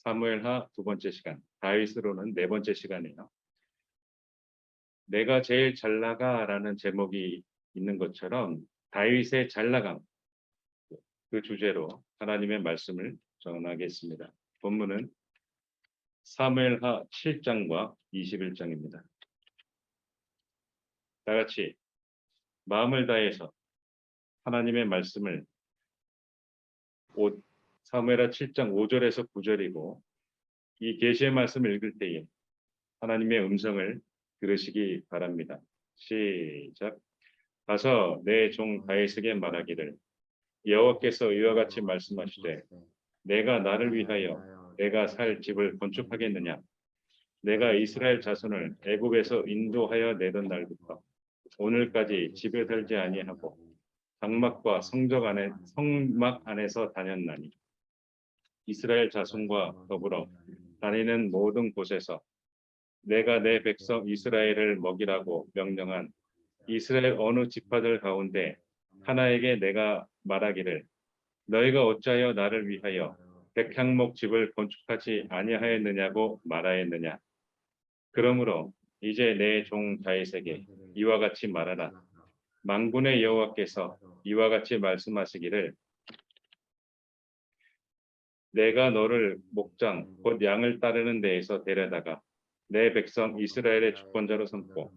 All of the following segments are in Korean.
사무엘하 두 번째 시간, 다윗으로는 네 번째 시간이에요. 내가 제일 잘 나가라는 제목이 있는 것처럼 다윗의 잘 나감, 그 주제로 하나님의 말씀을 전하겠습니다. 본문은 사무엘하 7장과 21장입니다. 다 같이 마음을 다해서 하나님의 말씀을 사무엘하 7장 5절에서 9절이고 이 계시의 말씀을 읽을 때에 하나님의 음성을 들으시기 바랍니다. 시작. 가서 내 종 다윗에게 말하기를 여호와께서 이와 같이 말씀하시되 내가 나를 위하여 내가 살 집을 건축하겠느냐 내가 이스라엘 자손을 애굽에서 인도하여 내던 날부터 오늘까지 집에 살지 아니하고 장막과 성막 안에서 다녔나니 이스라엘 자손과 더불어 다니는 모든 곳에서 내가 내 백성 이스라엘을 먹이라고 명령한 이스라엘 어느 지파들 가운데 하나에게 내가 말하기를 너희가 어찌하여 나를 위하여 백향목 집을 건축하지 아니하였느냐고 말하였느냐. 그러므로 이제 내 종 다윗에게 이와 같이 말하라. 만군의 여호와께서 이와 같이 말씀하시기를 내가 너를 목장 곧 양을 따르는 데에서 데려다가 내 백성 이스라엘의 주권자로 삼고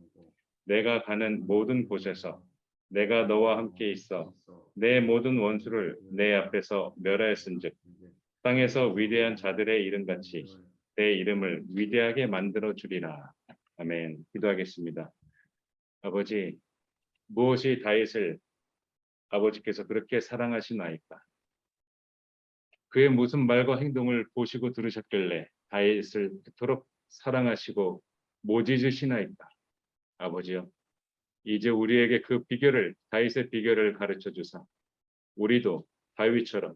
내가 가는 모든 곳에서 내가 너와 함께 있어 내 모든 원수를 내 앞에서 멸하였은즉 땅에서 위대한 자들의 이름같이 내 이름을 위대하게 만들어 주리라. 아멘. 기도하겠습니다. 아버지, 무엇이 다윗을 아버지께서 그렇게 사랑하시나이까? 그의 무슨 말과 행동을 보시고 들으셨길래 다윗을 그토록 사랑하시고 모지으시나이까? 아버지여, 이제 우리에게 그 비결을 다윗의 비결을 가르쳐 주사 우리도 다윗처럼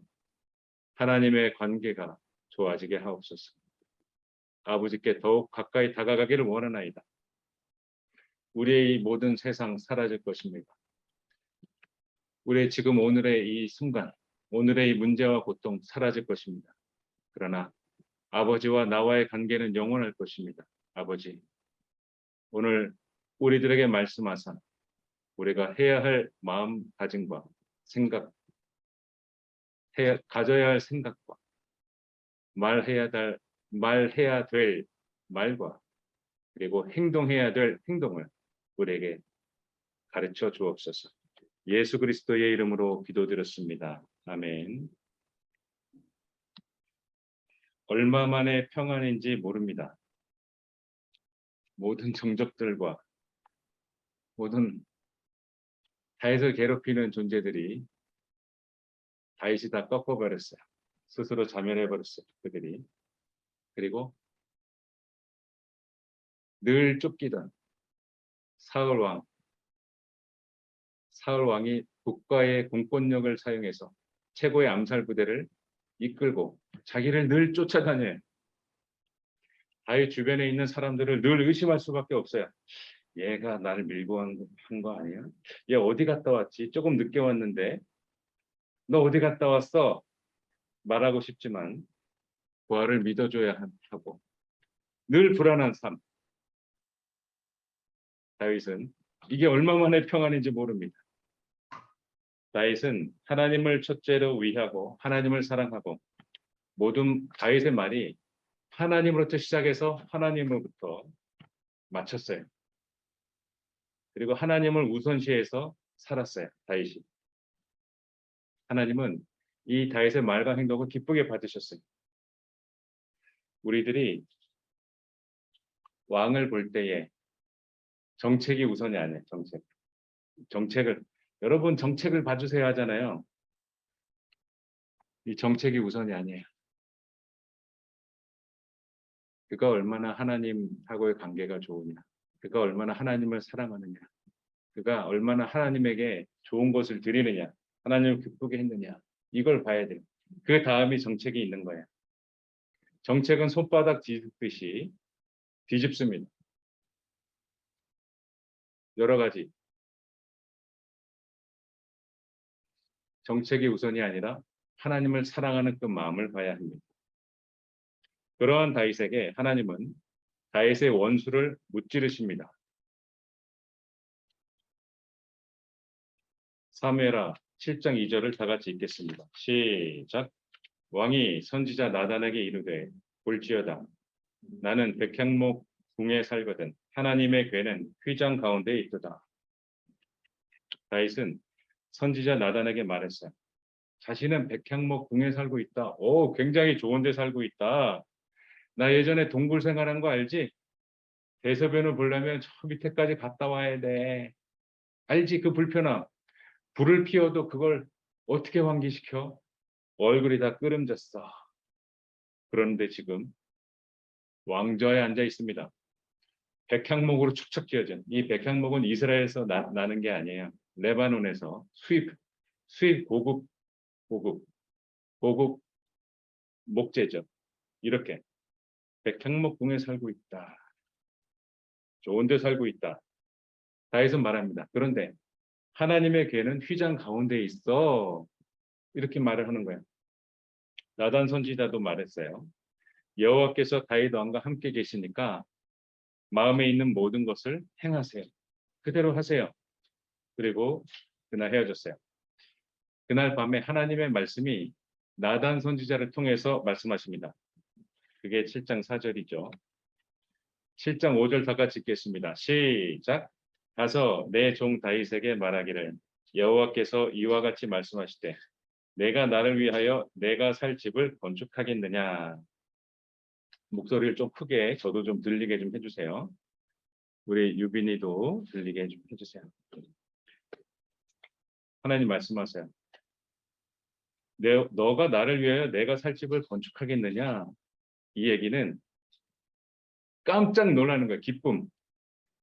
하나님의 관계가 좋아지게 하옵소서. 아버지께 더욱 가까이 다가가기를 원하나이다. 우리의 이 모든 세상 사라질 것입니다. 우리의 지금 오늘의 이 순간, 오늘의 이 문제와 고통 사라질 것입니다. 그러나 아버지와 나와의 관계는 영원할 것입니다. 아버지, 오늘 우리들에게 말씀하사 우리가 해야 할 마음가짐과 생각, 가져야 할 생각과 말해야 될 말과 그리고 행동해야 될 행동을 우리에게 가르쳐 주옵소서. 예수 그리스도의 이름으로 기도드렸습니다. 아멘. 얼마 만에 평안인지 모릅니다. 모든 정적들과 모든 다윗을 괴롭히는 존재들이 다윗이 다 꺾어버렸어요. 스스로 자멸해버렸어요. 그들이. 그리고 늘 쫓기던 사울 왕이 국가의 공권력을 사용해서 최고의 암살 부대를 이끌고 자기를 늘 쫓아다녀요. 다윗 주변에 있는 사람들을 늘 의심할 수밖에 없어요. 얘가 나를 밀고 한 거 아니야? 얘 어디 갔다 왔지? 조금 늦게 왔는데 너 어디 갔다 왔어? 말하고 싶지만 부하를 믿어줘야 하고 늘 불안한 삶. 다윗은 이게 얼마 만에 평안인지 모릅니다. 다윗은 하나님을 첫째로 위하고 하나님을 사랑하고 모든 다윗의 말이 하나님으로부터 시작해서 하나님으로부터 마쳤어요. 그리고 하나님을 우선시해서 살았어요. 다윗이. 하나님은 이 다윗의 말과 행동을 기쁘게 받으셨어요. 우리들이 왕을 볼 때에 정책이 우선이 아니에요. 여러분 정책을 봐주세요 하잖아요. 이 정책이 우선이 아니에요. 그가 얼마나 하나님하고의 관계가 좋으냐. 그가 얼마나 하나님을 사랑하느냐. 그가 얼마나 하나님에게 좋은 것을 드리느냐. 하나님을 기쁘게 했느냐. 이걸 봐야 돼요. 그 다음이 정책이 있는 거예요. 정책은 손바닥 뒤집듯이 뒤집습니다. 여러 가지. 정책이 우선이 아니라 하나님을 사랑하는 그 마음을 봐야 합니다. 그러한 다윗에게 하나님은 다윗의 원수를 무찌르십니다. 사무엘하 7장 2절을 다 같이 읽겠습니다. 시작. 왕이 선지자 나단에게 이르되 볼지어다 나는 백향목 궁에 살거든 하나님의 궤는 휘장 가운데 있도다. 다윗은 선지자 나단에게 말했어요. 자신은 백향목 궁에 살고 있다. 오, 굉장히 좋은 데 살고 있다. 나 예전에 동굴 생활한 거 알지? 대소변을 보려면 저 밑에까지 갔다 와야 돼. 알지? 그 불편함. 불을 피워도 그걸 어떻게 환기시켜? 얼굴이 다 끓음졌어. 그런데 지금 왕좌에 앉아 있습니다. 백향목으로 축척 지어진 이 백향목은 이스라엘에서 나는 게 아니에요. 레바논에서 수입 고급 목재죠. 이렇게 백향목궁에 살고 있다. 좋은 데 살고 있다. 다윗은 말합니다. 그런데 하나님의 궤는 휘장 가운데 있어. 이렇게 말을 하는 거예요. 나단 선지자도 말했어요. 여호와께서 다윗 왕과 함께 계시니까 마음에 있는 모든 것을 행하세요. 그대로 하세요. 그리고 그날 헤어졌어요. 그날 밤에 하나님의 말씀이 나단 선지자를 통해서 말씀하십니다. 그게 7장 4절이죠. 7장 5절 다 같이 읽겠습니다. 시작. 가서 내 종 다윗에게 말하기를 여호와께서 이와 같이 말씀하시되 내가 나를 위하여 내가 살 집을 건축하겠느냐. 목소리를 좀 크게 저도 좀 들리게 좀 해주세요. 우리 유빈이도 들리게 좀 해주세요. 하나님 말씀하세요. 너가 나를 위하여 내가 살 집을 건축하겠느냐. 이 얘기는 깜짝 놀라는 거야. 기쁨.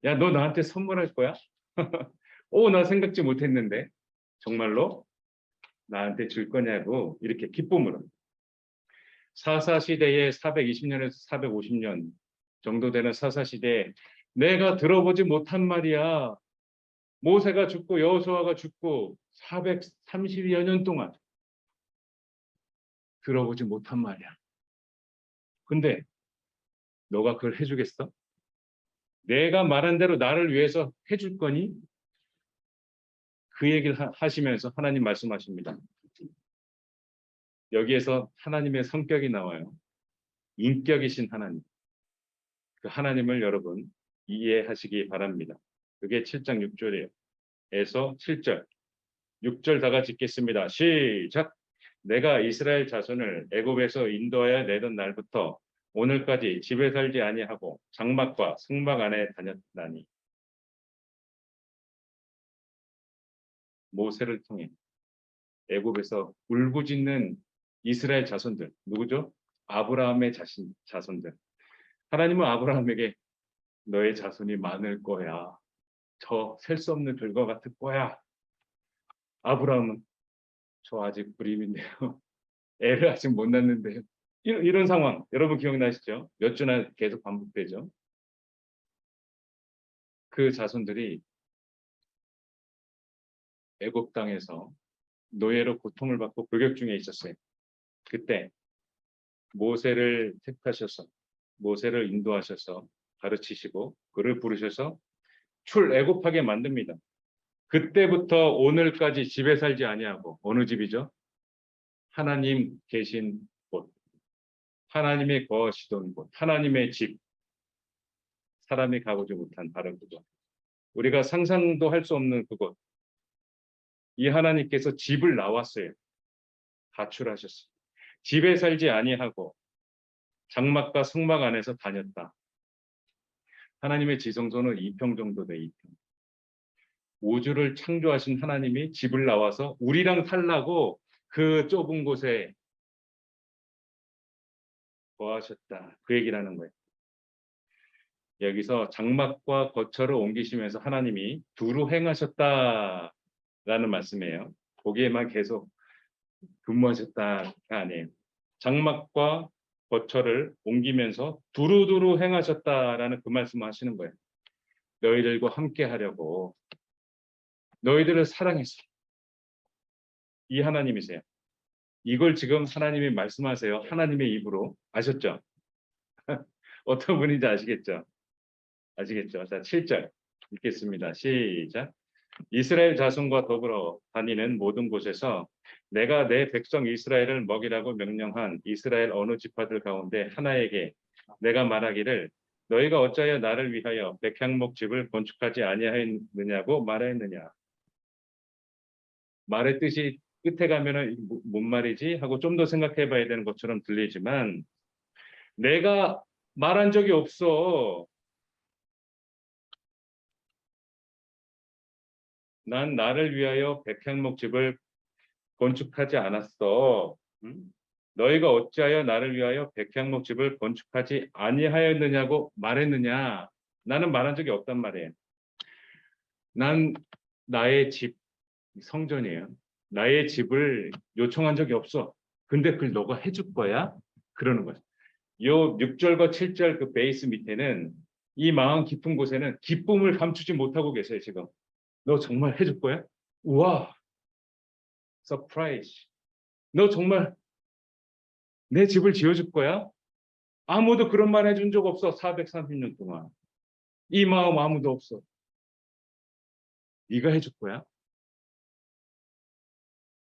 야, 너 나한테 선물할 거야? 오, 나 생각지 못했는데. 정말로 나한테 줄 거냐고 이렇게 기쁨으로. 사사시대에 420년에서 450년 정도 되는 사사시대에 내가 들어보지 못한 말이야. 모세가 죽고 여호수아가 죽고 430여 년 동안 들어보지 못한 말이야. 근데 너가 그걸 해주겠어? 내가 말한 대로 나를 위해서 해줄 거니? 그 얘기를 하시면서 하나님 말씀하십니다. 여기에서 하나님의 성격이 나와요. 인격이신 하나님. 그 하나님을 여러분 이해하시기 바랍니다. 그게 7장 6절이에요. 에서 7절. 6절 다 같이 읽겠습니다. 시작. 내가 이스라엘 자손을 애굽에서 인도하여 내던 날부터 오늘까지 집에 살지 아니하고 장막과 성막 안에 다녔다니. 모세를 통해 애굽에서 울부짖는 이스라엘 자손들 누구죠? 아브라함의 자손들. 하나님은 아브라함에게 너의 자손이 많을 거야. 저 셀 수 없는 들과 같을 거야. 아브라함은 저 아직 불임인데요. 애를 아직 못 낳는데요. 이런 상황 여러분 기억나시죠? 몇 주나 계속 반복되죠. 그 자손들이 애굽 땅에서 노예로 고통을 받고 불격 중에 있었어요. 그때 모세를 택하셔서 모세를 인도하셔서 가르치시고 그를 부르셔서 출애굽하게 만듭니다. 그때부터 오늘까지 집에 살지 아니하고 어느 집이죠? 하나님 계신 곳, 하나님의 거하시던 곳, 하나님의 집, 사람이 가보지 못한 바로 그곳, 우리가 상상도 할 수 없는 그곳, 이 하나님께서 집을 나왔어요. 가출하셨어요. 집에 살지 아니하고 장막과 성막 안에서 다녔다. 하나님의 지성소는 2평 정도 돼 2평. 우주를 창조하신 하나님이 집을 나와서 우리랑 살라고 그 좁은 곳에 거하셨다. 그 얘기를 하는 거예요. 여기서 장막과 거처를 옮기시면서 하나님이 두루 행하셨다라는 말씀이에요. 거기에만 계속 근무하셨다가 아니에요. 장막과 거처를 옮기면서 두루두루 행하셨다라는 그 말씀을 하시는 거예요. 너희들과 함께 하려고 너희들을 사랑해서 이 하나님이세요. 이걸 지금 하나님이 말씀하세요. 하나님의 입으로 아셨죠? 어떤 분인지 아시겠죠? 아시겠죠? 자, 7절 읽겠습니다. 시작. 이스라엘 자손과 더불어 다니는 모든 곳에서 내가 내 백성 이스라엘을 먹이라고 명령한 이스라엘 어느 지파들 가운데 하나에게 내가 말하기를 너희가 어찌하여 나를 위하여 백향목 집을 건축하지 아니하였느냐고 말하였느냐. 말의 뜻이 끝에 가면은 뭔 말이지 하고 좀 더 생각해 봐야 되는 것처럼 들리지만 내가 말한 적이 없어. 난 나를 위하여 백향목 집을 건축하지 않았어. 응? 너희가 어찌하여 나를 위하여 백향목 집을 건축하지 아니하였느냐고 말했느냐. 나는 말한 적이 없단 말이에요. 난 나의 집, 성전이에요. 나의 집을 요청한 적이 없어. 근데 그걸 너가 해줄 거야? 그러는 거죠. 요 6절과 7절 그 베이스 밑에는 이 마음 깊은 곳에는 기쁨을 감추지 못하고 계세요, 지금. 너 정말 해줄 거야? 우와, 서프라이즈. 너 정말 내 집을 지어줄 거야? 아무도 그런 말 해준 적 없어. 430년 동안. 이 마음 아무도 없어. 네가 해줄 거야?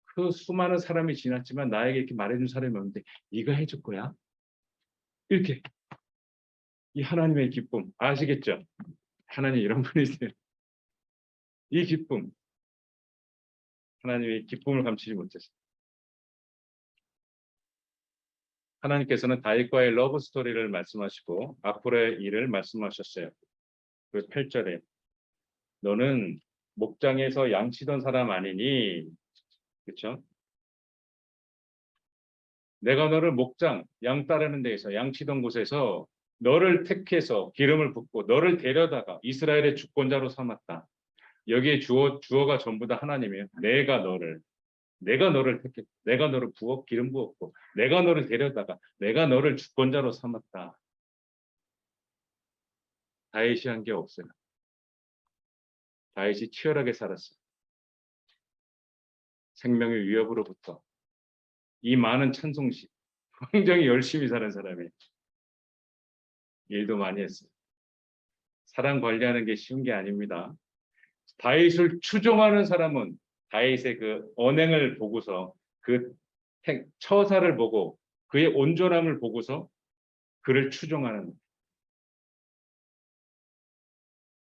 그 수많은 사람이 지났지만 나에게 이렇게 말해준 사람이 없는데 네가 해줄 거야? 이렇게 이 하나님의 기쁨 아시겠죠? 하나님 이런 분이세요. 이 기쁨 하나님의 기쁨을 감추지 못했어요. 하나님께서는 다윗과의 러브 스토리를 말씀하시고 앞으로의 일을 말씀하셨어요. 그 8절에 너는 목장에서 양치던 사람 아니니 그렇죠? 내가 너를 목장, 양 따르는 데에서 양치던 곳에서 너를 택해서 기름을 붓고 너를 데려다가 이스라엘의 주권자로 삼았다. 여기에 주어가 전부 다 하나님이에요. 내가 너를 택했고, 내가 너를 기름 부었고, 내가 너를 데려다가 내가 너를 주권자로 삼았다. 다윗이 한 게 없어요. 다윗이 치열하게 살았어요. 생명의 위협으로부터 이 많은 찬송시 굉장히 열심히 사는 사람이에요. 일도 많이 했어요. 사람 관리하는 게 쉬운 게 아닙니다. 다윗을 추종하는 사람은 다윗의 그 언행을 보고서 그 처사를 보고 그의 온전함을 보고서 그를 추종하는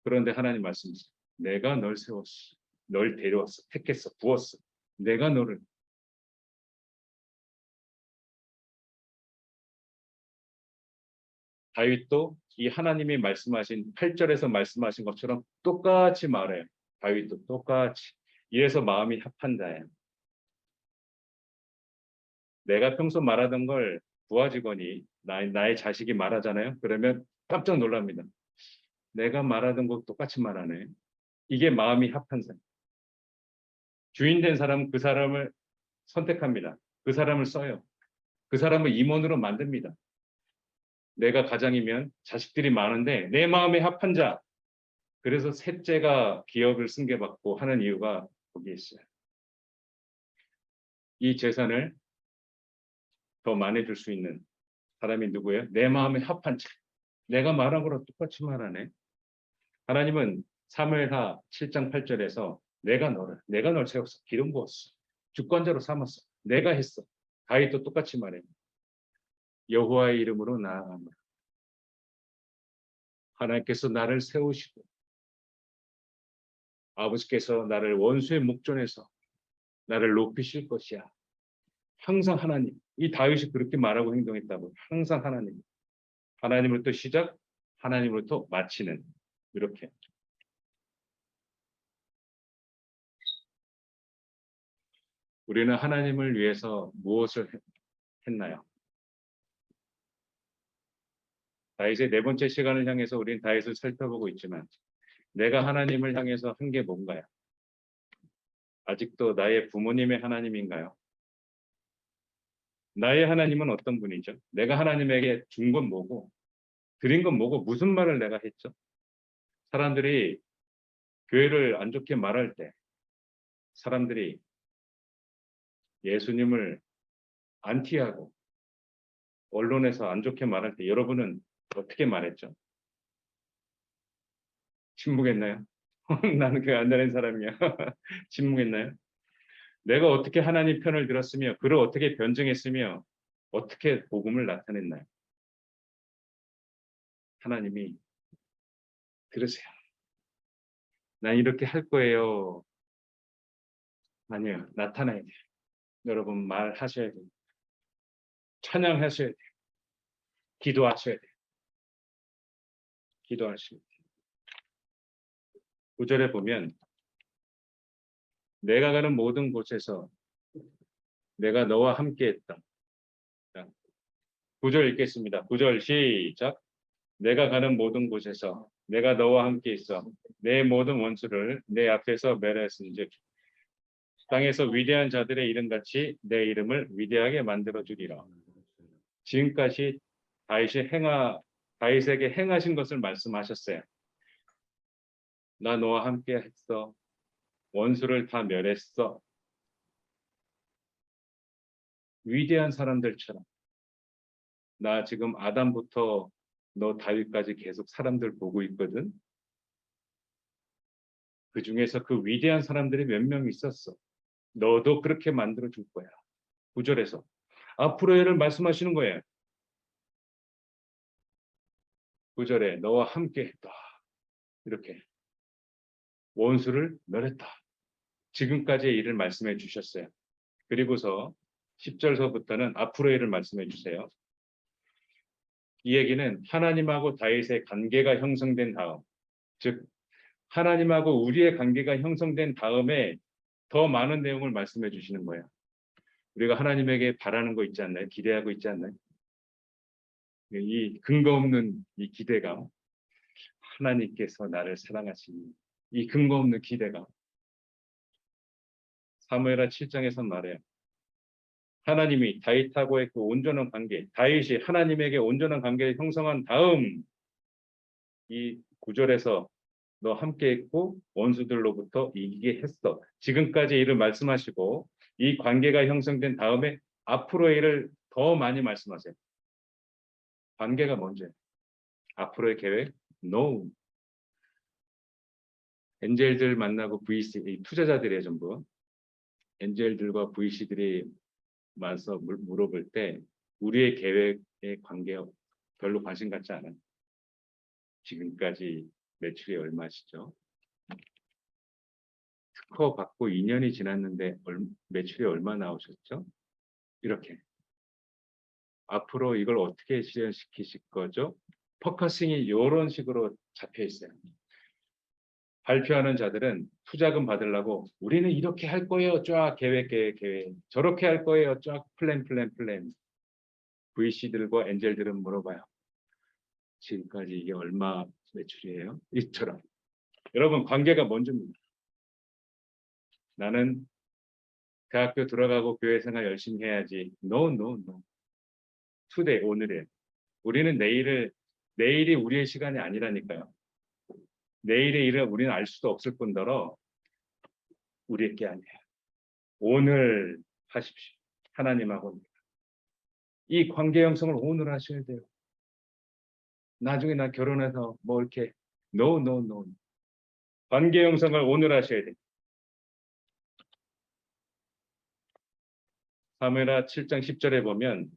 그런데 하나님 말씀이죠. 내가 널 세웠어. 널 데려왔어. 택했어. 부었어. 내가 너를 다윗도 이 하나님이 말씀하신 8절에서 말씀하신 것처럼 똑같이 말해요. 다윗도 똑같이. 이래서 마음이 합한 자예요. 내가 평소 말하던 걸 부하 직원이 나의 자식이 말하잖아요. 그러면 깜짝 놀랍니다. 내가 말하던 거 똑같이 말하네. 이게 마음이 합한 사람. 주인 된 사람은 그 사람을 선택합니다. 그 사람을 써요. 그 사람을 임원으로 만듭니다. 내가 가장이면 자식들이 많은데 내 마음에 합한 자. 그래서 셋째가 기업을 승계받고 하는 이유가 거기에 있어요. 이 재산을 더 많이 줄 수 있는 사람이 누구예요? 내 마음에 합한 자. 내가 말한 거랑 똑같이 말하네. 하나님은 사무엘하 7장 8절에서 내가 널 세웠어. 기름 부었어. 주권자로 삼았어. 내가 했어. 다윗도 똑같이 말해. 여호와의 이름으로 나아가노라. 하나님께서 나를 세우시고 아버지께서 나를 원수의 목전에서 나를 높이실 것이야. 항상 하나님. 이 다윗이 그렇게 말하고 행동했다고. 항상 하나님. 하나님으로부터 시작, 하나님으로부터 마치는 이렇게. 우리는 하나님을 위해서 무엇을 했나요? 다윗의 네 번째 시간을 향해서 우리는 다윗을 살펴보고 있지만 내가 하나님을 향해서 한 게 뭔가요? 아직도 나의 부모님의 하나님인가요? 나의 하나님은 어떤 분이죠? 내가 하나님에게 준 건 뭐고 드린 건 뭐고 무슨 말을 내가 했죠? 사람들이 교회를 안 좋게 말할 때 사람들이 예수님을 안티하고 언론에서 안 좋게 말할 때 여러분은 어떻게 말했죠? 침묵했나요? 나는 그 안 되는 사람이야. 침묵했나요? 내가 어떻게 하나님 편을 들었으며 그를 어떻게 변증했으며 어떻게 복음을 나타냈나요? 하나님이 들으세요. 난 이렇게 할 거예요. 아니요. 나타나야 돼요. 여러분 말하셔야 돼요. 찬양하셔야 돼요. 기도하셔야 돼요. 기도하셔야 돼요. 9절에 보면 내가 가는 모든 곳에서 내가 너와 함께 했다. 9절 읽겠습니다. 9절 시작. 내가 가는 모든 곳에서 내가 너와 함께 있어 내 모든 원수를 내 앞에서 멸했은즉 땅에서 위대한 자들의 이름같이 내 이름을 위대하게 만들어 주리라. 지금까지 다윗에게 행하신 것을 말씀하셨어요. 나 너와 함께 했어. 원수를 다 멸했어. 위대한 사람들처럼 나 지금 아담부터 너 다윗까지 계속 사람들 보고 있거든. 그 중에서 그 위대한 사람들이 몇 명 있었어. 너도 그렇게 만들어 줄 거야. 9절에서 앞으로의 일을 말씀하시는 거예요. 9절에 너와 함께 했다. 이렇게 원수를 멸했다. 지금까지의 일을 말씀해 주셨어요. 그리고서 10절서부터는 앞으로의 일을 말씀해 주세요. 이 얘기는 하나님하고 다윗의 관계가 형성된 다음, 즉 하나님하고 우리의 관계가 형성된 다음에 더 많은 내용을 말씀해 주시는 거예요. 우리가 하나님에게 바라는 거 있지 않나요? 기대하고 있지 않나요? 이 근거 없는 이 기대감, 하나님께서 나를 사랑하시니 이 근거 없는 기대감. 사무엘하 7장에서 말해요. 하나님이 다윗하고의 그 온전한 관계, 다윗이 하나님에게 온전한 관계를 형성한 다음 이 9절에서 너 함께 있고 원수들로부터 이기게 했어. 지금까지 일을 말씀하시고 이 관계가 형성된 다음에 앞으로의 일을 더 많이 말씀하세요. 관계가 먼저예요. 앞으로의 계획, no. 엔젤들 만나고 VC, 이 투자자들의 전부 엔젤들과 VC들이 와서 물어볼 때 우리의 계획의 관계 별로 관심 갖지 않아요. 지금까지 매출이 얼마시죠? 특허 받고 2년이 지났는데 매출이 얼마 나오셨죠? 이렇게. 앞으로 이걸 어떻게 실현시키실 거죠? 포커싱이 이런 식으로 잡혀 있어요. 발표하는 자들은 투자금 받으려고 우리는 이렇게 할 거예요. 쫙 계획. 저렇게 할 거예요. 쫙 플랜. VC들과 엔젤들은 물어봐요. 지금까지 이게 얼마 매출이에요? 이처럼. 여러분 관계가 먼저입니다. 나는 대학교 들어가고 교회 생활 열심히 해야지. No. Today, 오늘에. 우리는 내일이 우리의 시간이 아니라니까요. 내일의 일을 우리는 알 수도 없을 뿐더러 우리의 게 아니에요. 오늘 하십시오. 하나님하고. 이 관계 형성을 오늘 하셔야 돼요. 나중에 나 결혼해서 뭐 이렇게 No. 관계 형성을 오늘 하셔야 돼요. 사무엘하 7장 10절에 보면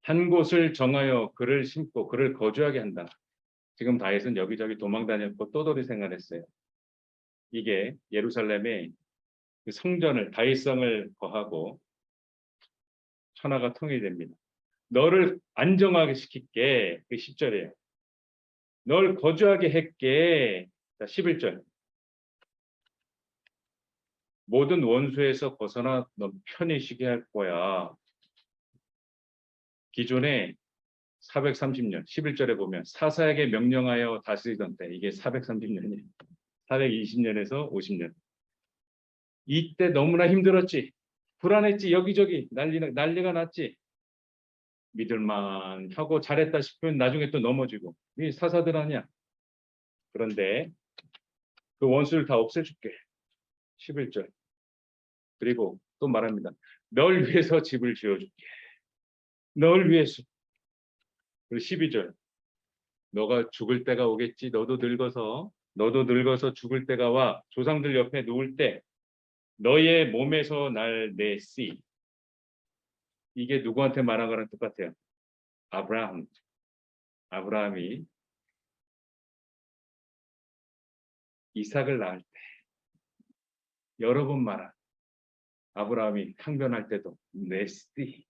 한 곳을 정하여 그를 심고 그를 거주하게 한다. 지금 다윗은 여기저기 도망 다녔고 떠돌이 생활했어요. 이게 예루살렘의 그 성전을 다윗성을 거하고 천하가 통일됩니다. 너를 안정하게 시킬게. 그 10절이에요. 널 거주하게 할게. 자, 11절. 모든 원수에서 벗어나 너 편히 쉬게 할 거야. 기존에 430년, 11절에 보면 사사에게 명령하여 다스리던 때 이게 430년이에요. 420년에서 50년. 이때 너무나 힘들었지. 불안했지. 여기저기 난리가 났지. 믿을만 하고 잘했다 싶으면 나중에 또 넘어지고. 이 사사들 아니야. 그런데 그 원수를 다 없애줄게. 11절. 그리고 또 말합니다. 널 위해서 집을 지어줄게. 널 위해서. 그리고 12절. 너가 죽을 때가 오겠지. 너도 늙어서 죽을 때가 와. 조상들 옆에 누울 때 너의 몸에서 날 내시. 이게 누구한테 말한 거랑 똑같아요. 아브라함이 이삭을 낳을 때 여러 번 말한 아브라함이 항변할 때도 내시.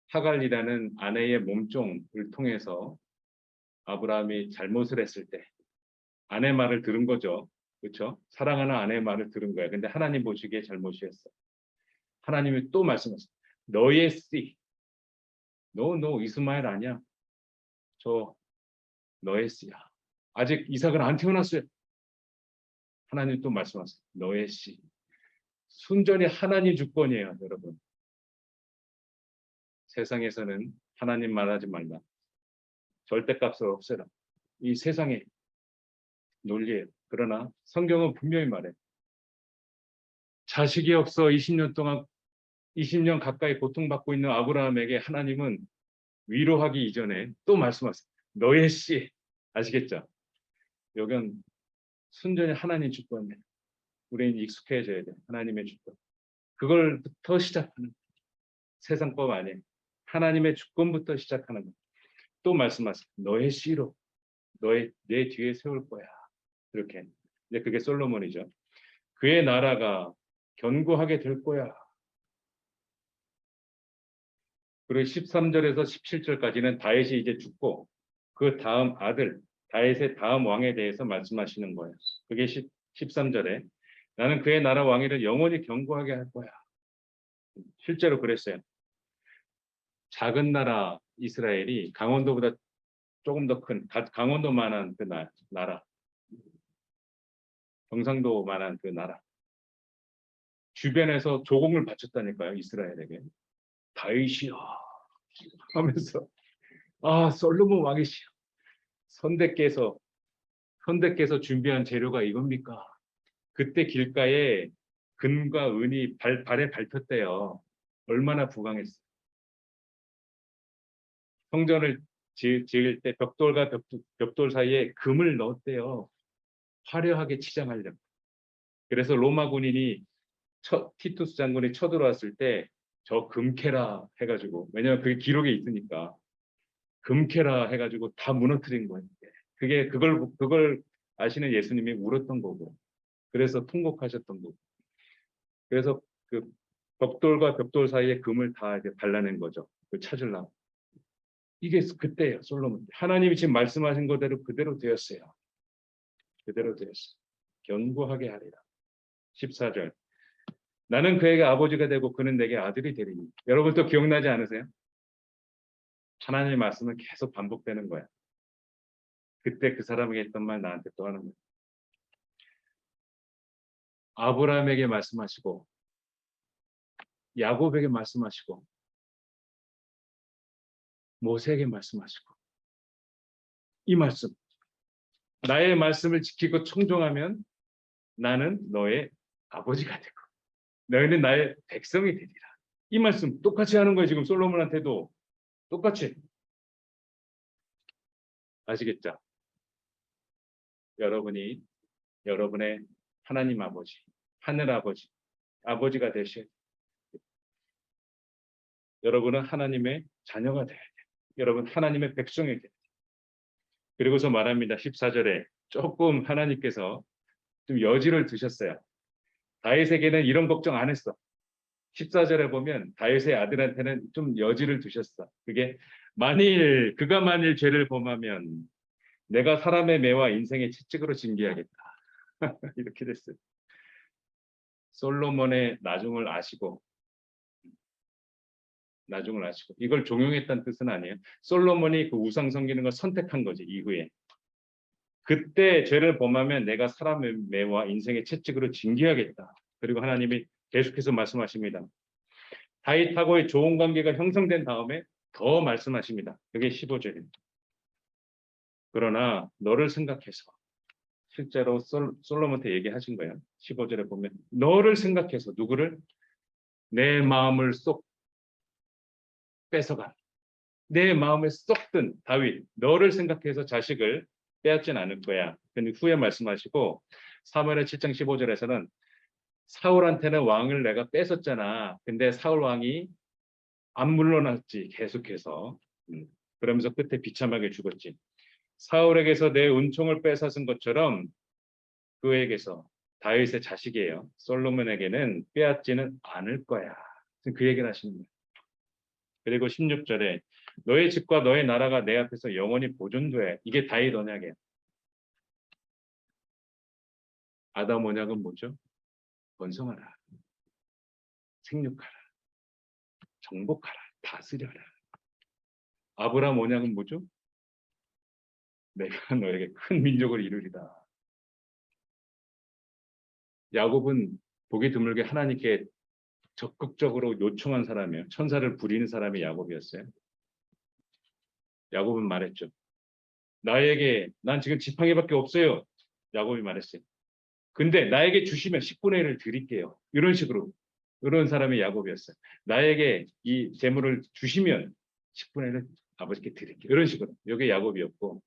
하갈이라는 아내의 몸종을 통해서 아브라함이 잘못을 했을 때 아내 말을 들은 거죠. 그렇죠? 사랑하는 아내의 말을 들은 거야. 근데 하나님 보시기에 잘못이었어. 하나님이 또 말씀하셨어. 너의 씨. 너 이스마엘 아니야. 저 너의 씨야. 아직 이삭은 안 태어났어요. 하나님 또 말씀하셨어. 너의 씨. 순전히 하나님 주권이에요, 여러분. 세상에서는 하나님 말하지 말라. 절대값을 없애라. 이 세상의 논리예요. 그러나 성경은 분명히 말해. 자식이 없어 20년 가까이 고통받고 있는 아브라함에게 하나님은 위로하기 이전에 또 말씀하세요. 너의 씨. 아시겠죠? 여긴 순전히 하나님 주권이에요. 우리는 익숙해져야 돼. 하나님의 주권. 그걸부터 시작하는 세상법 아니에요. 하나님의 주권부터 시작하는 거. 또 말씀하세요. 너의 씨로 내 뒤에 세울 거야. 이렇게. 이제 그게 솔로몬이죠. 그의 나라가 견고하게 될 거야. 그리고 13절에서 17절까지는 다윗이 이제 죽고 그 다음 아들 다윗의 다음 왕에 대해서 말씀하시는 거예요. 그게 13절에 나는 그의 나라 왕위를 영원히 견고하게 할 거야. 실제로 그랬어요. 작은 나라 이스라엘이 강원도보다 조금 더 큰 강원도만한 그 나라 경상도만한 그 나라 주변에서 조공을 바쳤다니까요. 이스라엘에게. 다윗이여 하면서 솔로몬 왕이시여 선대께서 준비한 재료가 이겁니까? 그때 길가에 금과 은이 발에 밟혔대요. 얼마나 부강했어요. 성전을 지을 때 벽돌과 벽돌 사이에 금을 넣었대요. 화려하게 치장하려고. 그래서 로마 군인이 티투스 장군이 쳐들어왔을 때 저 금캐라 해가지고 왜냐하면 그게 기록에 있으니까 금캐라 해가지고 다 무너뜨린 거예요. 그걸 아시는 예수님이 울었던 거고 그래서 통곡하셨던 거고 그래서 그 벽돌과 벽돌 사이에 금을 다 이제 발라낸 거죠. 그 찾으려고. 이게 그때예요. 솔로몬. 하나님이 지금 말씀하신 거대로 그대로 되었어요. 그대로 되었어요. 견고하게 하리라. 14절. 나는 그에게 아버지가 되고 그는 내게 아들이 되리니. 여러분 또 기억나지 않으세요? 하나님의 말씀은 계속 반복되는 거야. 그때 그 사람에게 했던 말 나한테 또 하는 거야. 아브라함에게 말씀하시고 야곱에게 말씀하시고 모세에게 말씀하시고 이 말씀 나의 말씀을 지키고 청종하면 나는 너의 아버지가 되고 너희는 나의 백성이 되리라. 이 말씀 똑같이 하는 거예요. 지금 솔로몬한테도 똑같이. 아시겠죠? 여러분이 여러분의 하나님 아버지, 하늘 아버지가 되셔야 돼요. 여러분은 하나님의 자녀가 돼야 돼요. 여러분 하나님의 백성이 돼야 돼요. 그리고서 말합니다. 14절에 조금 하나님께서 좀 여지를 두셨어요. 다윗에게는 이런 걱정 안 했어. 14절에 보면 다윗의 아들한테는 좀 여지를 두셨어. 그가 만일 죄를 범하면 내가 사람의 매와 인생의 채찍으로 징계하겠다. 이렇게 됐어요. 솔로몬의 나중을 아시고 이걸 종용했다는 뜻은 아니에요. 솔로몬이 그 우상 섬기는 걸 선택한 거지. 이후에 그때 죄를 범하면 내가 사람의 매와 인생의 채찍으로 징계하겠다. 그리고 하나님이 계속해서 말씀하십니다. 다윗하고의 좋은 관계가 형성된 다음에 더 말씀하십니다. 그게 15절입니다. 그러나 너를 생각해서 실제로 솔로몬한테 얘기하신 거예요. 15절에 보면 너를 생각해서 누구를? 내 마음을 쏙 뺏어간, 내 마음에 쏙 든 다윗, 너를 생각해서 자식을 빼앗진 않을 거야. 근데 후에 말씀하시고 사무엘하 7장 15절에서는 사울한테는 왕을 내가 뺏었잖아. 근데 사울 왕이 안 물러났지, 계속해서. 그러면서 끝에 비참하게 죽었지. 사울에게서 내 은총을 뺏어쓴 것처럼 그에게서, 다윗의 자식이에요, 솔로몬에게는 빼앗지는 않을 거야. 그 얘기를 하시는 거예요. 그리고 16절에 너의 집과 너의 나라가 내 앞에서 영원히 보존돼. 이게 다윗 언약이에요. 아담 언약은 뭐죠? 번성하라, 생육하라, 정복하라, 다스려라. 아브라함 언약은 뭐죠? 내가 너에게 큰 민족을 이루리다. 야곱은 보기 드물게 하나님께 적극적으로 요청한 사람이에요. 천사를 부리는 사람이 야곱이었어요. 야곱은 말했죠. 나에게, 난 지금 지팡이밖에 없어요. 야곱이 말했어요. 근데 나에게 주시면 10분의 1을 드릴게요. 이런 식으로. 이런 사람이 야곱이었어요. 나에게 이 재물을 주시면 10분의 1을 아버지께 드릴게요. 이런 식으로. 이게 야곱이었고,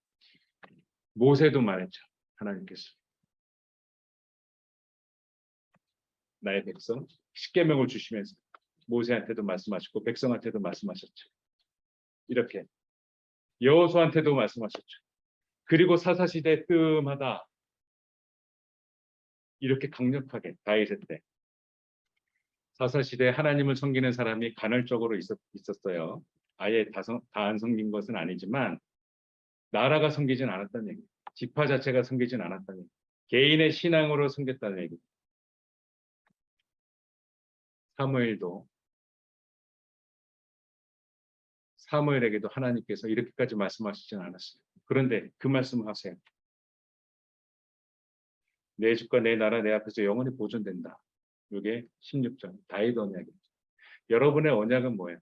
모세도 말했죠. 하나님께서 나의 백성 10계명을 주시면서 모세한테도 말씀하셨고 백성한테도 말씀하셨죠. 이렇게 여호수아한테도 말씀하셨죠. 그리고 사사시대 뜸하다. 이렇게 강력하게 다윗의 때 사사시대에 하나님을 섬기는 사람이 간헐적으로 있었어요. 아예 다 안 섬긴 것은 아니지만 나라가 섬기진 않았다는 얘기, 지파 자체가 섬기진 않았다는 얘기, 개인의 신앙으로 섬겼다는 얘기. 사무엘에게도 하나님께서 이렇게까지 말씀하시진 않았어요. 그런데 그 말씀하세요. 내 집과 내 나라 내 앞에서 영원히 보존된다. 이게 16절 다윗 언약이죠. 여러분의 언약은 뭐예요?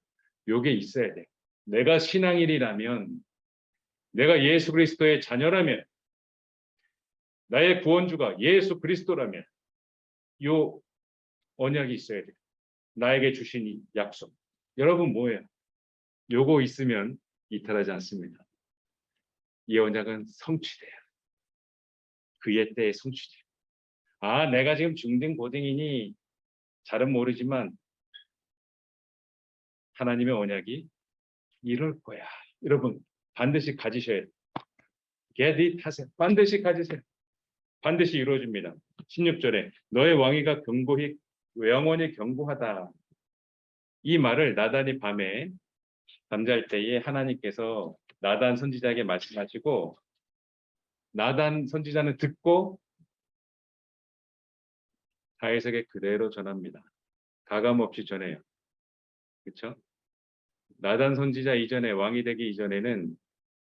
이게 있어야 돼. 내가 신앙인이라면, 내가 예수 그리스도의 자녀라면, 나의 구원주가 예수 그리스도라면 요 언약이 있어야 돼. 나에게 주신 이 약속. 여러분 뭐예요? 요거 있으면 이탈하지 않습니다. 이 언약은 성취돼요. 그의 때에 성취돼요. 아, 내가 지금 중딩 고딩이니 잘은 모르지만 하나님의 언약이 이럴 거야. 여러분 반드시 가지셔야 돼요. Get it 하세요. 반드시 가지세요. 반드시 이루어집니다. 16절에 너의 왕위가 견고히 영원히 견고하다. 이 말을 나단이 밤에 잠잘 때에 하나님께서 나단 선지자에게 말씀하시고, 나단 선지자는 듣고 다윗에게 그대로 전합니다. 가감 없이 전해요. 그렇죠? 나단 선지자 이전에, 왕이 되기 이전에는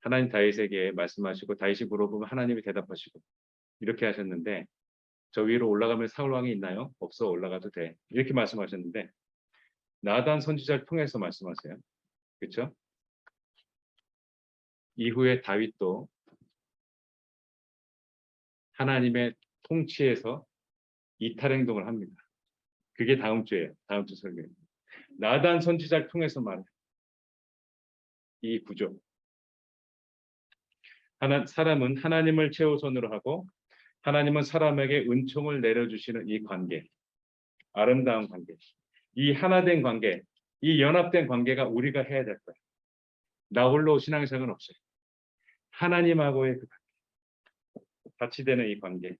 하나님 다윗에게 말씀하시고 다윗이 물어보면 하나님이 대답하시고 이렇게 하셨는데, 저 위로 올라가면 사울 왕이 있나요? 없어, 올라가도 돼. 이렇게 말씀하셨는데 나단 선지자를 통해서 말씀하세요. 그렇죠? 이후에 다윗도 하나님의 통치에서 이탈 행동을 합니다. 그게 다음 주예요. 다음 주 설교예요. 나단 선지자를 통해서 말해요. 이 구조. 사람은 하나님을 최우선으로 하고 하나님은 사람에게 은총을 내려주시는 이 관계, 아름다운 관계, 이 하나된 관계, 이 연합된 관계가 우리가 해야 될 거예요. 나 홀로 신앙생활은 없어요. 하나님하고의 그 같이 되는 이 관계.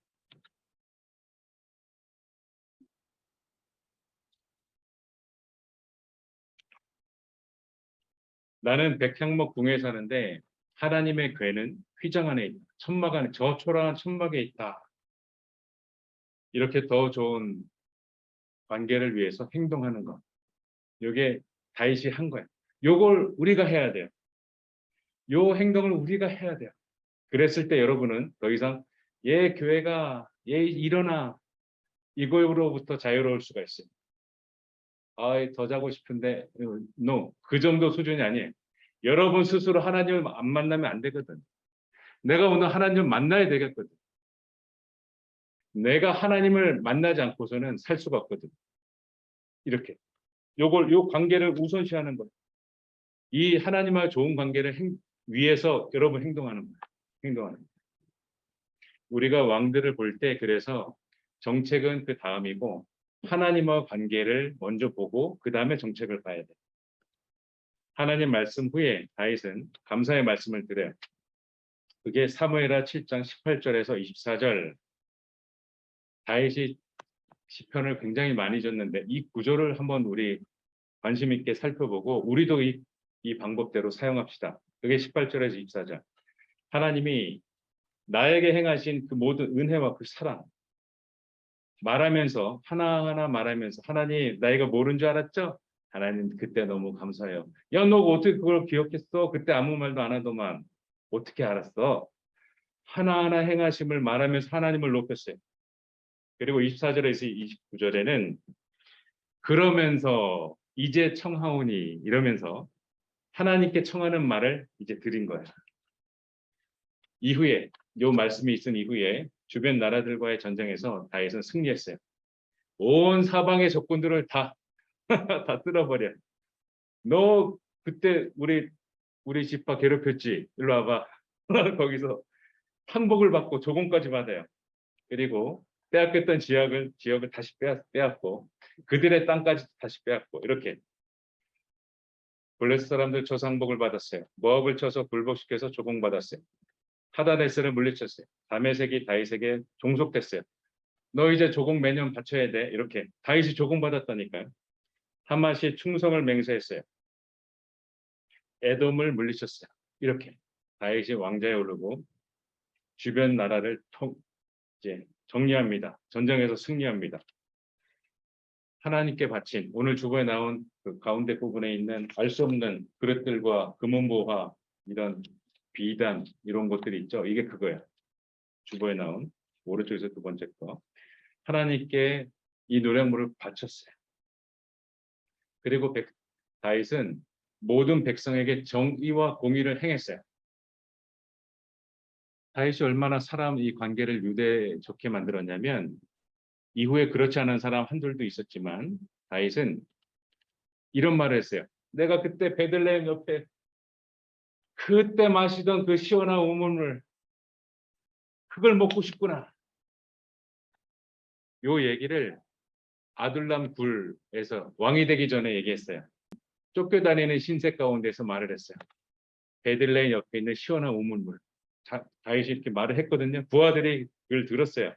나는 백향목 궁에 사는데 하나님의 궤는 휘장 안에 있다. 천막 안에, 저 초라한 천막에 있다. 이렇게 더 좋은 관계를 위해서 행동하는 것. 이게 다윗이 한 거예요. 요걸 우리가 해야 돼요. 요 행동을 우리가 해야 돼요. 그랬을 때 여러분은 더 이상 얘 교회가 얘 일어나 이거로부터 자유로울 수가 있어요. 아, 더 자고 싶은데 no, 그 정도 수준이 아니에요. 여러분 스스로 하나님을 안 만나면 안 되거든. 내가 오늘 하나님을 만나야 되겠거든. 내가 하나님을 만나지 않고서는 살 수가 없거든. 이렇게 요 관계를 우선시하는 거예요. 이 하나님과 좋은 관계를 위해서 여러분 행동하는 거예요. 행동하는 거예요. 우리가 왕들을 볼 때 그래서 정책은 그 다음이고 하나님과 관계를 먼저 보고 그 다음에 정책을 봐야 돼요. 하나님 말씀 후에 다윗은 감사의 말씀을 드려요. 그게 사무엘하 7장 18절에서 24절. 다윗이 시편을 굉장히 많이 줬는데 이 구조를 한번 우리 관심 있게 살펴보고 우리도 이 방법대로 사용합시다. 그게 18절에서 24절. 하나님이 나에게 행하신 그 모든 은혜와 그 사랑 말하면서 하나하나 말하면서 하나님 나 이거 모르는 줄 알았죠? 하나님 그때 너무 감사해요. 야 너 어떻게 그걸 기억했어? 그때 아무 말도 안 하더만 어떻게 알았어? 하나하나 행하심을 말하면서 하나님을 높였어요. 그리고 24절에서 29절에는 그러면서 이제 청하오니 이러면서 하나님께 청하는 말을 이제 드린 거예요. 이후에 요 말씀이 있은 이후에 주변 나라들과의 전쟁에서 다윗은 승리했어요. 온 사방의 적군들을 다 쓸어버려. 너 그때 우리 집파 괴롭혔지? 일로 와봐. 거기서 항복을 받고 조공까지 받아요. 그리고 빼앗겼던 지역을 다시 빼앗고 그들의 땅까지 다시 빼앗고 이렇게 블레셋 사람들 쳐서 항복을 받았어요. 모압을 쳐서 굴복시켜서 조공받았어요. 하다데스를 물리쳤어요. 다메섹이 다윗에게 종속됐어요. 너 이제 조공 매년 바쳐야 돼. 이렇게 다윗이 조공받았다니까요. 하맛이 충성을 맹세했어요. 에돔을 물리쳤어요. 이렇게 다윗이 왕좌에 오르고 주변 나라를 이제 정리합니다. 전쟁에서 승리합니다. 하나님께 바친 오늘 주보에 나온 그 가운데 부분에 있는 알 수 없는 그릇들과 금은보화 이런 비단 이런 것들이 있죠. 이게 그거예요. 주보에 나온 오른쪽에서 두 번째 거. 하나님께 이 노랫물을 바쳤어요. 그리고 다윗은 모든 백성에게 정의와 공의를 행했어요. 다윗이 얼마나 사람 이 관계를 유대 좋게 만들었냐면 이후에 그렇지 않은 사람 한둘도 있었지만 다윗은 이런 말을 했어요. 내가 그때 베들레헴 옆에 그때 마시던 그 시원한 우물물 그걸 먹고 싶구나. 요 얘기를 아둘람 굴에서 왕이 되기 전에 얘기했어요. 쫓겨다니는 신세 가운데서 말을 했어요. 베들레헴 옆에 있는 시원한 우물물. 다윗이 이렇게 말을 했거든요. 부하들이 그걸 들었어요.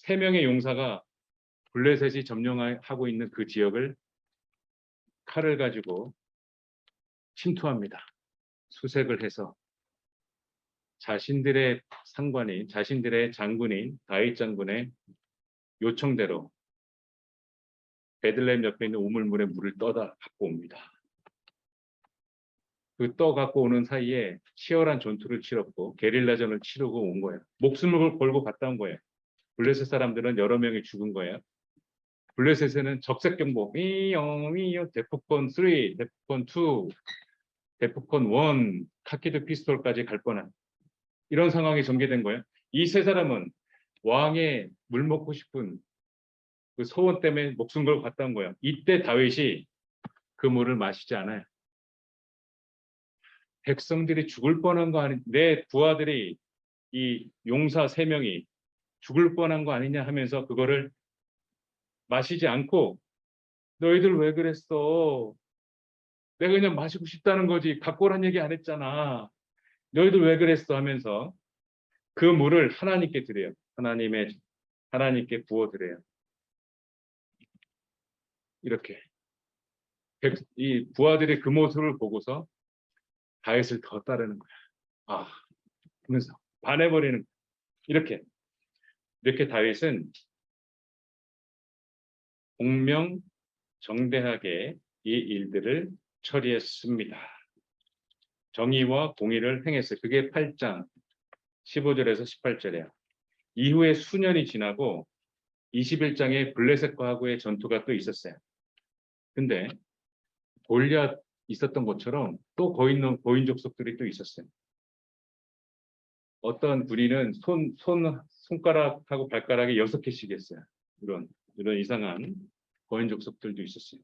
3명의 용사가 블레셋이 점령하고 있는 그 지역을 칼을 가지고 침투합니다. 수색을 해서 자신들의 상관인, 자신들의 장군인 다윗 장군의 요청대로 베들레헴 옆에 있는 우물물에 물을 떠다 갖고 옵니다. 그 떠 갖고 오는 사이에 치열한 전투를 치렀고 게릴라전을 치르고 온 거예요. 목숨을 걸고 갔다 온 거예요. 블레셋 사람들은 여러 명이 죽은 거예요. 블레셋에는 적색경보, 데프콘 3, 데프콘 2, 데프콘 1, 카키드 피스톨까지 갈 뻔한 이런 상황이 전개된 거예요. 이 세 사람은 왕의 물 먹고 싶은 그 소원 때문에 목숨 걸고 갔다 온 거예요. 이때 다윗이 그 물을 마시지 않아요. 백성들이 죽을 뻔한 거 아니, 내 부하들이 이 용사 3명이 죽을 뻔한 거 아니냐 하면서 그거를 마시지 않고 너희들 왜 그랬어? 내가 그냥 마시고 싶다는 거지. 갖고 오란 얘기 안 했잖아. 너희들 왜 그랬어? 하면서 그 물을 하나님께 드려요. 하나님께 부어 드려요. 이렇게 이 부하들의 그 모습을 보고서 다윗을 더 따르는 거야. 아, 그러면서 반해버리는 이렇게 다윗은 공명정대하게 이 일들을 처리했습니다. 정의와 공의를 행했어요. 그게 8장 15절에서 18절이에요. 이후에 수년이 지나고 21장에 블레셋과의 전투가 또 있었어요. 근데 골리앗 있었던 것처럼 또 고인 족속들이 또 있었어요. 어떤 부리는 손가락하고 발가락이 6개씩 했어요. 이런 이상한 고인 족속들도 있었어요.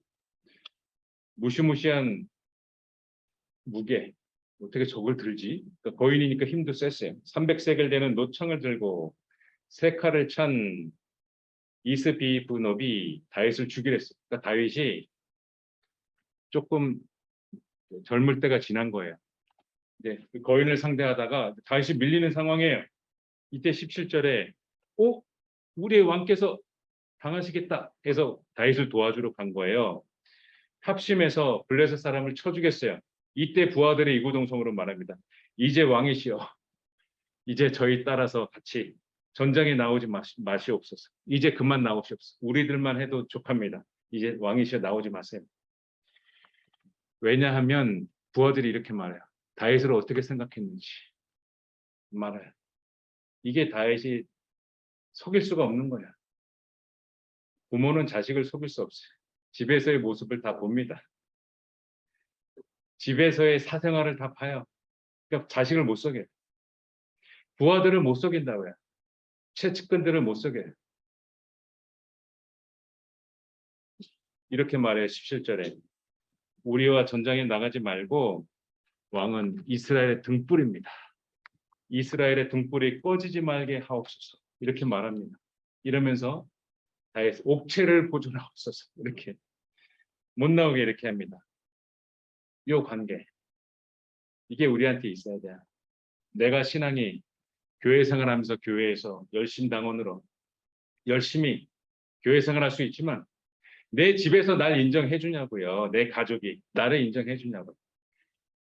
무시무시한 무게, 어떻게 저걸 들지? 그러니까 거인이니까 힘도 셌어요. 300세겔 되는 노창을 들고 세 칼을 찬 이스비브노비 다윗을 죽이려 했어요. 그러니까 다윗이 조금 젊을 때가 지난 거예요. 이제 그 거인을 상대하다가 다윗이 밀리는 상황이에요. 이때 17절에 우리의 왕께서 당하시겠다 해서 다윗을 도와주러 간 거예요. 합심해서 블레셋 사람을 쳐 죽였어요. 이때 부하들의 이구동성으로 말합니다. 이제 왕이시여, 이제 저희 따라서 같이 전장에 나오지 마시옵소서. 이제 그만 나오시옵소서. 우리들만 해도 족합니다. 이제 왕이시여 나오지 마세요. 왜냐하면 부하들이 이렇게 말해요. 다윗을 어떻게 생각했는지 말해요. 이게 다윗이 속일 수가 없는 거야. 부모는 자식을 속일 수 없어요. 집에서의 모습을 다 봅니다. 집에서의 사생활을 다 봐요. 그러니까 자식을 못 속여요. 부하들을 못 속인다고요. 최측근들을 못 속여요. 이렇게 말해요. 17절에. 우리와 전장에 나가지 말고 왕은 이스라엘의 등불입니다. 이스라엘의 등불이 꺼지지 말게 하옵소서. 이렇게 말합니다. 이러면서 다윗 옥체를 보존하옵소서. 이렇게 못 나오게 이렇게 합니다. 이 관계. 이게 우리한테 있어야 돼요. 내가 신앙이 교회 생활하면서 교회에서 열심당원으로 열심히 교회 생활할 수 있지만 내 집에서 날 인정해 주냐고요. 내 가족이 나를 인정해 주냐고요.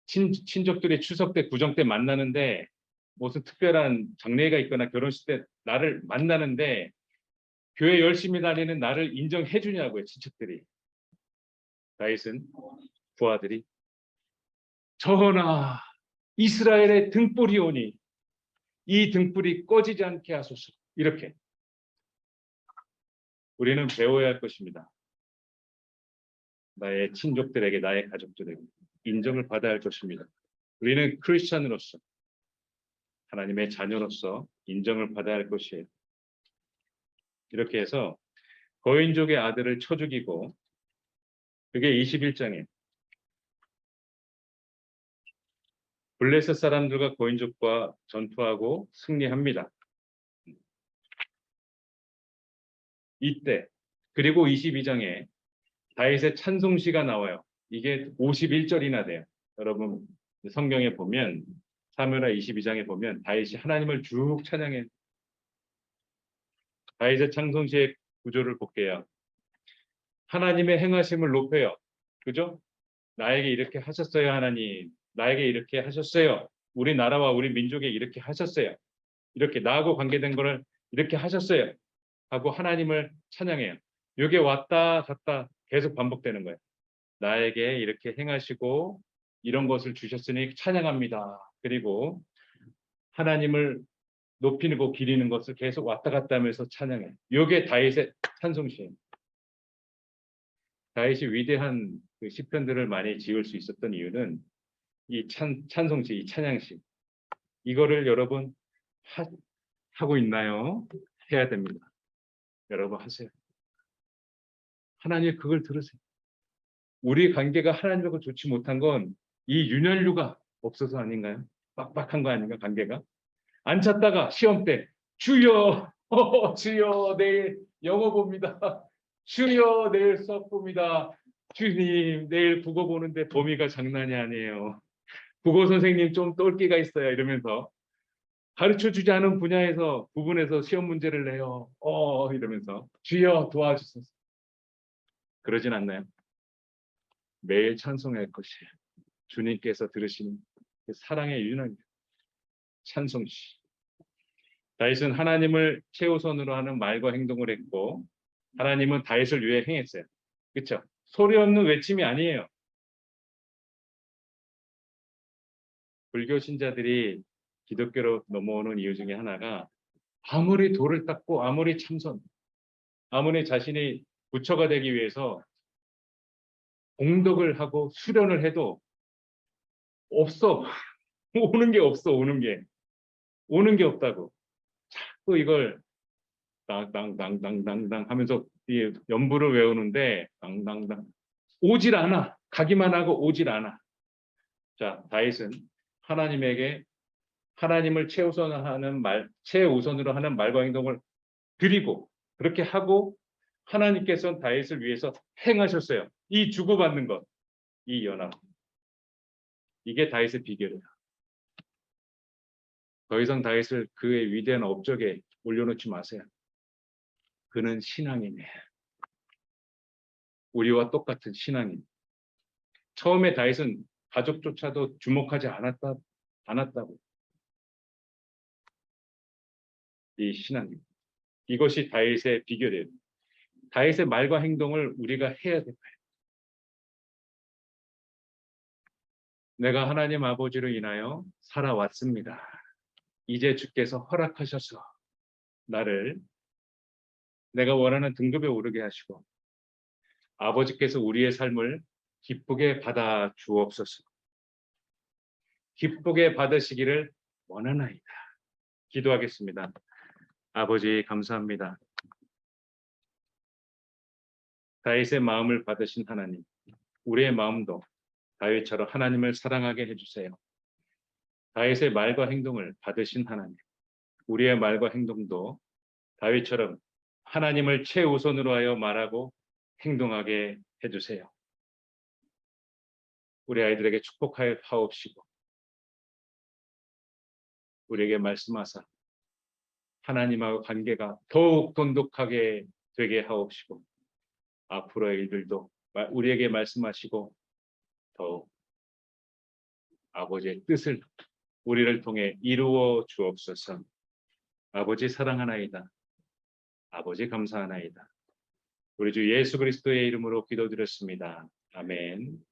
친족들이 추석 때 구정 때 만나는데 무슨 특별한 장례가 있거나 결혼식 때 나를 만나는데 교회 열심히 다니는 나를 인정해 주냐고요. 친척들이. 다윗은 부하들이 전하 이스라엘의 등불이 오니 이 등불이 꺼지지 않게 하소서. 이렇게 우리는 배워야 할 것입니다. 나의 친족들에게 나의 가족들에게 인정을 받아야 할 것입니다. 우리는 크리스찬으로서 하나님의 자녀로서 인정을 받아야 할 것이에요. 이렇게 해서 거인족의 아들을 쳐 죽이고 그게 21장에 블레셋 사람들과 거인족과 전투하고 승리합니다. 이때 그리고 22장에 다윗의 찬송시가 나와요. 이게 51절이나 돼요. 여러분 성경에 보면 사무엘하 22장에 보면 다윗이 하나님을 쭉 찬양해. 다윗의 찬송시의 구조를 볼게요. 하나님의 행하심을 높여요. 그죠? 나에게 이렇게 하셨어요, 하나님. 나에게 이렇게 하셨어요. 우리 나라와 우리 민족에 이렇게 하셨어요. 이렇게 나하고 관계된 거를 이렇게 하셨어요. 하고 하나님을 찬양해요. 이게 왔다 갔다 계속 반복되는 거예요. 나에게 이렇게 행하시고 이런 것을 주셨으니 찬양합니다. 그리고 하나님을 높이고 기리는 것을 계속 왔다 갔다 하면서 찬양해요. 이게 다윗의 찬송시예요. 다윗이 위대한 그 시편들을 많이 지을 수 있었던 이유는 이 찬송시, 이 찬양시 이거를 여러분 하고 있나요? 해야 됩니다. 여러분 하세요. 하나님 그걸 들으세요. 우리 관계가 하나님하고 좋지 못한 건 이 윤활유가 없어서 아닌가요? 빡빡한 거 아닌가 관계가? 안 찾다가 시험 때 주여 주여 내일 영어 봅니다. 주여 내일 수학 봅니다. 주님 내일 국어 보는데 범위가 장난이 아니에요. 국어 선생님 좀 똘끼가 있어요. 이러면서 가르쳐주지 않은 분야에서 부분에서 시험 문제를 내요. 이러면서 주여 도와주소서. 그러진 않나요? 매일 찬송할 것이에요. 주님께서 들으시는 그 사랑의 유난 찬송시. 다윗은 하나님을 최우선으로 하는 말과 행동을 했고 하나님은 다윗을 위해 행했어요. 그렇죠? 소리 없는 외침이 아니에요. 불교 신자들이 기독교로 넘어오는 이유 중에 하나가 아무리 돌을 닦고 아무리 참선, 아무리 자신이 부처가 되기 위해서 공덕을 하고 수련을 해도 없어. 오는 게 없어. 오는 게 없다고. 자꾸 이걸 당당당당당당 하면서 이 연부를 외우는데 당당당 오질 않아. 가기만 하고 오질 않아. 자, 다윗은 하나님에게 하나님을 최우선으로 하는 말과 행동을 드리고 그렇게 하고 하나님께서는 다윗을 위해서 행하셨어요. 이 주고받는 것, 이 연합. 이게 다윗의 비결이에요. 더 이상 다윗을 그의 위대한 업적에 올려놓지 마세요. 그는 신앙이네. 우리와 똑같은 신앙인. 처음에 다윗은 가족조차도 주목하지 않았다고. 이 신앙인. 이것이 다윗의 비결이에요. 다윗의 말과 행동을 우리가 해야 돼요. 내가 하나님 아버지로 인하여 살아왔습니다. 이제 주께서 허락하셔서 나를 내가 원하는 등급에 오르게 하시고 아버지께서 우리의 삶을 기쁘게 받아 주옵소서. 기쁘게 받으시기를 원하나이다. 기도하겠습니다. 아버지 감사합니다. 다윗의 마음을 받으신 하나님, 우리의 마음도 다윗처럼 하나님을 사랑하게 해주세요. 다윗의 말과 행동을 받으신 하나님, 우리의 말과 행동도 다윗처럼 하나님을 최우선으로 하여 말하고 행동하게 해주세요. 우리 아이들에게 축복하여 하옵시고 우리에게 말씀하사 하나님하고 관계가 더욱 돈독하게 되게 하옵시고 앞으로의 일들도 우리에게 말씀하시고 더욱 아버지의 뜻을 우리를 통해 이루어 주옵소서. 아버지 사랑하나이다. 아버지 감사하나이다. 우리 주 예수 그리스도의 이름으로 기도드렸습니다. 아멘.